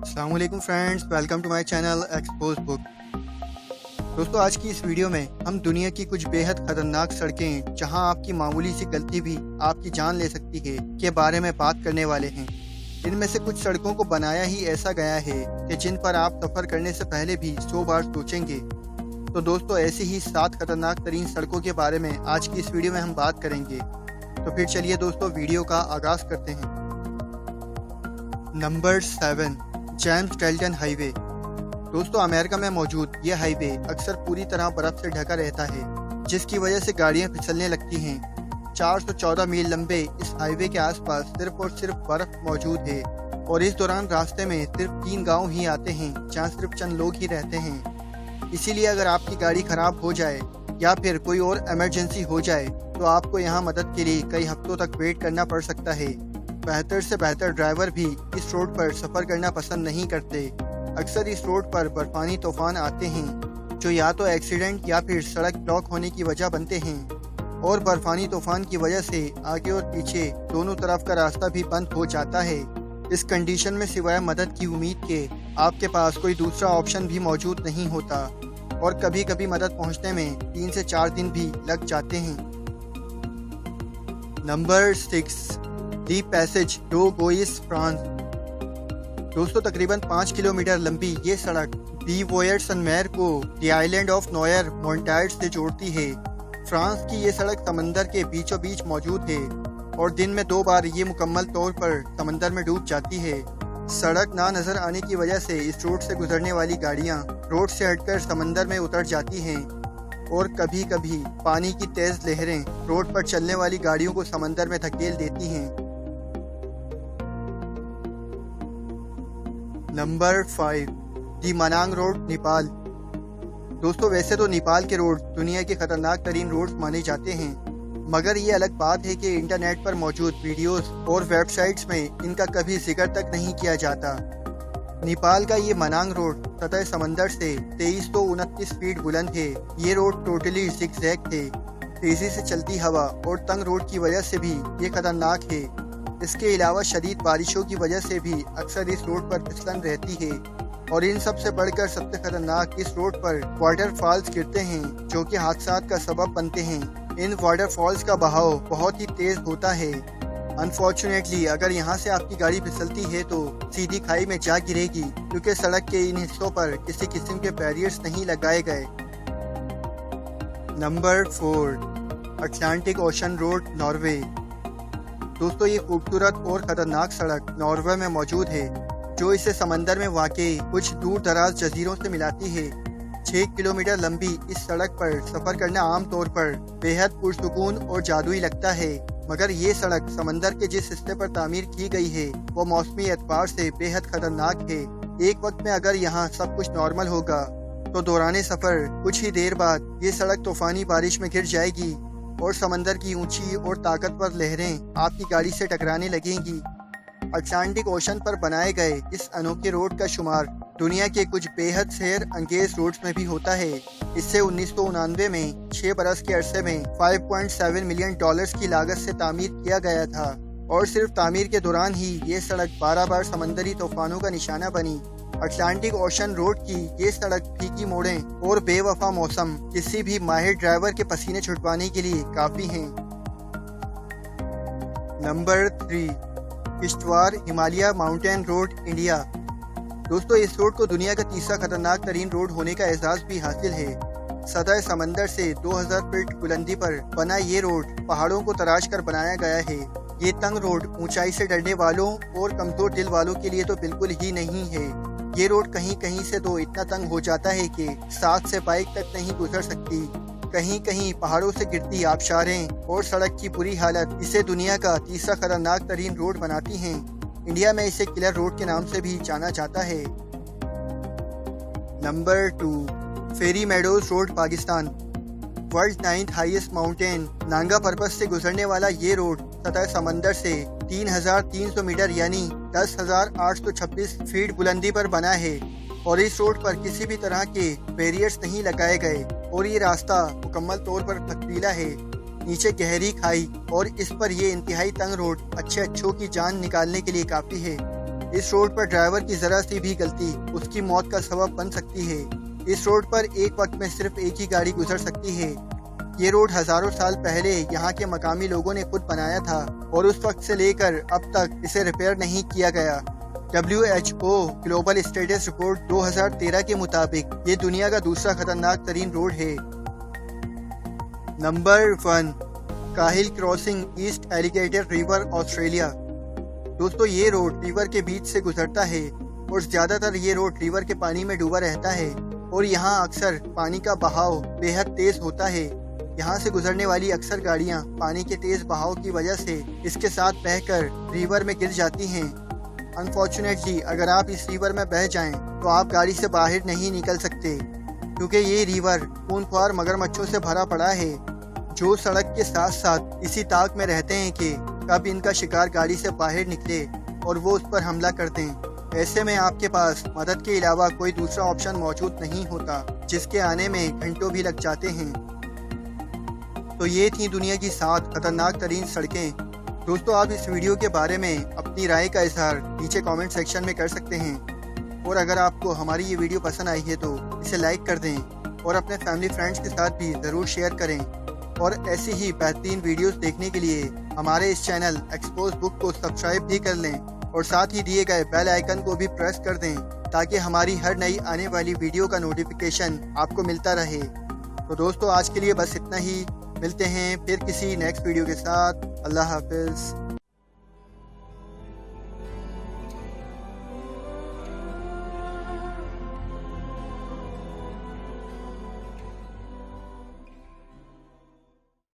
अस्सलाम वालेकुम friends, welcome to my channel expose book. दोस्तों, आज की इस वीडियो में हम दुनिया की कुछ बेहद खतरनाक सड़कें जहां आपकी मामूली सी गलती भी आपकी जान ले सकती है के बारे में बात करने वाले हैं। इनमें से कुछ सड़कों को बनाया ही ऐसा गया है कि जिन पर आप सफ़र करने से पहले भी 100 बार सोचेंगे। तो दोस्तों, ऐसी ही 7 खतरनाक तरीन सड़कों के बारे में आज की इस वीडियो में हम बात करेंगे। तो फिर चलिए दोस्तों, वीडियो का आगाज़ करते हैं। Number 7, James Dalton highway. दोस्तों, अमेरिका में मौजूद ये हाईवे अक्सर पूरी तरह बर्फ से ढका रहता है, जिसकी वजह से गाड़ियां फिसलने लगती हैं। 414 मील लंबे इस हाईवे के आसपास सिर्फ और सिर्फ बर्फ मौजूद है और इस दौरान रास्ते में सिर्फ 3 गांव ही आते हैं जहां सिर्फ चंद लोग ही रहते हैं। इसीलिए अगर आपकी गाड़ी खराब हो जाए या फिर कोई और इमरजेंसी हो जाए तो आपको यहाँ मदद के लिए कई हफ्तों तक वेट करना पड़ सकता है। बेहतर से बेहतर ड्राइवर भी इस रोड पर सफ़र करना पसंद नहीं करते। अक्सर इस रोड पर बर्फानी तूफान आते हैं जो या तो एक्सीडेंट या फिर सड़क ब्लॉक होने की वजह बनते हैं और बर्फानी तूफान की वजह से आगे और पीछे दोनों तरफ का रास्ता भी बंद हो जाता है। इस कंडीशन में सिवाय मदद की उम्मीद के आपके पास कोई दूसरा ऑप्शन भी मौजूद नहीं होता और कभी कभी मदद पहुंचने में 3 से 4 दिन भी लग जाते हैं। Number 6, the Passage du Gois, France. दोस्तों, तकरीबन 5 किलोमीटर लंबी ये सड़क दी वोयर्ड-सन-मेर को दी आइलैंड ऑफ नोयर मोंटाइड से जोड़ती है। फ्रांस की ये सड़क समंदर के बीचों बीच मौजूद है और दिन में 2 बार ये मुकम्मल तौर पर समंदर में डूब जाती है। सड़क ना नजर आने की वजह से इस रोड से गुजरने वाली गाड़ियां रोड से हटकर समंदर में उतर जाती हैं और कभी कभी पानी की तेज लहरें रोड पर चलने वाली गाड़ियों को समंदर में धकेल देती हैं। नंबर 5, दी मनांग रोड, नेपाल। दोस्तों, वैसे तो नेपाल के रोड दुनिया के खतरनाक तरीन रोड माने जाते हैं, मगर ये अलग बात है कि इंटरनेट पर मौजूद वीडियोस और वेबसाइट्स में इनका कभी जिक्र तक नहीं किया जाता। नेपाल का ये मनांग रोड सतह समंदर से 2329 फीट बुलंद है। ये रोड टोटली जिगजैग थे। तेजी से चलती हवा और तंग रोड की वजह से भी ये खतरनाक है। इसके अलावा शदीद बारिशों की वजह से भी अक्सर इस रोड पर फिसलन रहती है और इन सब से बढ़कर सबसे खतरनाक इस रोड पर वाटरफॉल्स गिरते हैं जो कि हादसात का सबब बनते हैं। इन वाटरफॉल्स का बहाव बहुत ही तेज होता है। अनफॉर्चुनेटली अगर यहाँ से आपकी गाड़ी फिसलती है तो सीधी खाई में जा गिरेगी, क्योंकि सड़क के इन हिस्सों पर किसी किस्म के बैरियर्स नहीं लगाए गए। Number 4, Atlantic ocean road, Norway. दोस्तों, ये खूबसूरत और खतरनाक सड़क नॉर्वे में मौजूद है जो इसे समंदर में वाक़ई कुछ दूर दराज जजीरों से मिलाती है। 6 किलोमीटर लंबी इस सड़क पर सफ़र करना आमतौर पर बेहद पुरसुकून और जादुई लगता है, मगर ये सड़क समंदर के जिस हिस्से पर तामीर की गई है वो मौसमी एतबार से बेहद खतरनाक है। एक वक्त में अगर यहाँ सब कुछ नॉर्मल होगा तो दौरान सफ़र कुछ ही देर बाद ये सड़क तूफानी बारिश में गिर जाएगी और समंदर की ऊंची और ताकतवर लहरें आपकी गाड़ी से टकराने लगेंगी। अटलांटिक ओशन पर बनाए गए इस अनोखे रोड का शुमार दुनिया के कुछ बेहद सैर अंगेज रोड्स में भी होता है। इससे 1999 में 6 बरस के अरसे में $5.7 मिलियन की लागत से तामीर किया गया था और सिर्फ तामीर के दौरान ही ये सड़क 12 बार समंदरी तूफानों का निशाना बनी। अटलांटिक ओशन रोड की ये सड़क फीकी मोड़ें और बेवफा मौसम किसी भी माहिर ड्राइवर के पसीने छुटवाने के लिए काफी हैं। Number 3, Kishtwar Himalaya mountain road, India. दोस्तों, इस रोड को दुनिया का तीसरा खतरनाक तरीन रोड होने का एजाज भी हासिल है। सतह समंदर से 2000 फीट बुलंदी पर बना ये रोड पहाड़ों को तराश कर बनाया गया है। ये तंग रोड ऊंचाई से डरने वालों और कमजोर दिल वालों के लिए तो बिल्कुल ही नहीं है। ये रोड कहीं कहीं से तो इतना तंग हो जाता है कि 7 से बाइक तक नहीं गुजर सकती। कहीं कहीं पहाड़ों से गिरती आबशारें और सड़क की बुरी हालत इसे दुनिया का तीसरा खतरनाक तरीन रोड बनाती हैं। इंडिया में इसे किलर रोड के नाम से भी जाना जाता है। Number 2, Fairy Meadows road, Pakistan. World 9th highest mountain Nanga Parbat से गुजरने वाला ये रोड सतह समंदर से 3300 मीटर यानी 10,826 फीट बुलंदी पर बना है और इस रोड पर किसी भी तरह के बैरियर्स नहीं लगाए गए और ये रास्ता मुकम्मल तौर पर पथरीला है। नीचे गहरी खाई और इस पर ये इंतहाई तंग रोड अच्छों की जान निकालने के लिए काफ़ी है। इस रोड पर ड्राइवर की जरा सी भी गलती उसकी मौत का सबब बन सकती है। इस रोड पर एक वक्त में सिर्फ एक ही गाड़ी गुजर सकती है। ये रोड हजारों साल पहले यहाँ के मकामी लोगों ने खुद बनाया था और उस वक्त से लेकर अब तक इसे रिपेयर नहीं किया गया। WHO ग्लोबल स्टेटस रिपोर्ट 2013 के मुताबिक ये दुनिया का दूसरा खतरनाक तरीन रोड है। Number 1, Cahill crossing East Alligator River Australia. दोस्तों ये रोड रिवर के बीच से गुजरता है और ज़्यादातर ये रोड रिवर के पानी में डूबा रहता है और यहाँ अक्सर पानी का बहाव बेहद तेज होता है। यहाँ से गुजरने वाली अक्सर गाड़ियाँ पानी के तेज बहाव की वजह से इसके साथ बहकर रिवर में गिर जाती हैं। अनफॉर्चुनेटली अगर आप इस रिवर में बह जाएं तो आप गाड़ी से बाहर नहीं निकल सकते, क्योंकि ये रिवर खूनख्वार मगरमच्छों से भरा पड़ा है जो सड़क के साथ साथ इसी ताक में रहते हैं कि कब इनका शिकार गाड़ी से बाहर निकले और वो उस पर हमला कर दें। ऐसे में आपके पास मदद के अलावा कोई दूसरा ऑप्शन मौजूद नहीं होता, जिसके आने में घंटों भी लग जाते हैं। तो ये थी दुनिया की 7 खतरनाक तरीन सड़कें। दोस्तों आप इस वीडियो के बारे में अपनी राय का इजहार नीचे कमेंट सेक्शन में कर सकते हैं और अगर आपको हमारी ये वीडियो पसंद आई है तो इसे लाइक कर दें और अपने फैमिली फ्रेंड्स के साथ भी ज़रूर शेयर करें। और ऐसी ही बेहतरीन वीडियोस देखने के लिए हमारे इस चैनल एक्सपोज बुक को सब्सक्राइब भी कर लें और साथ ही दिए गए बेल आइकन को भी प्रेस कर दें ताकि हमारी हर नई आने वाली वीडियो का नोटिफिकेशन आपको मिलता रहे। तो दोस्तों आज के लिए बस इतना ही। मिलते हैं फिर किसी नेक्स्ट वीडियो के साथ। अल्लाह हाफिज़।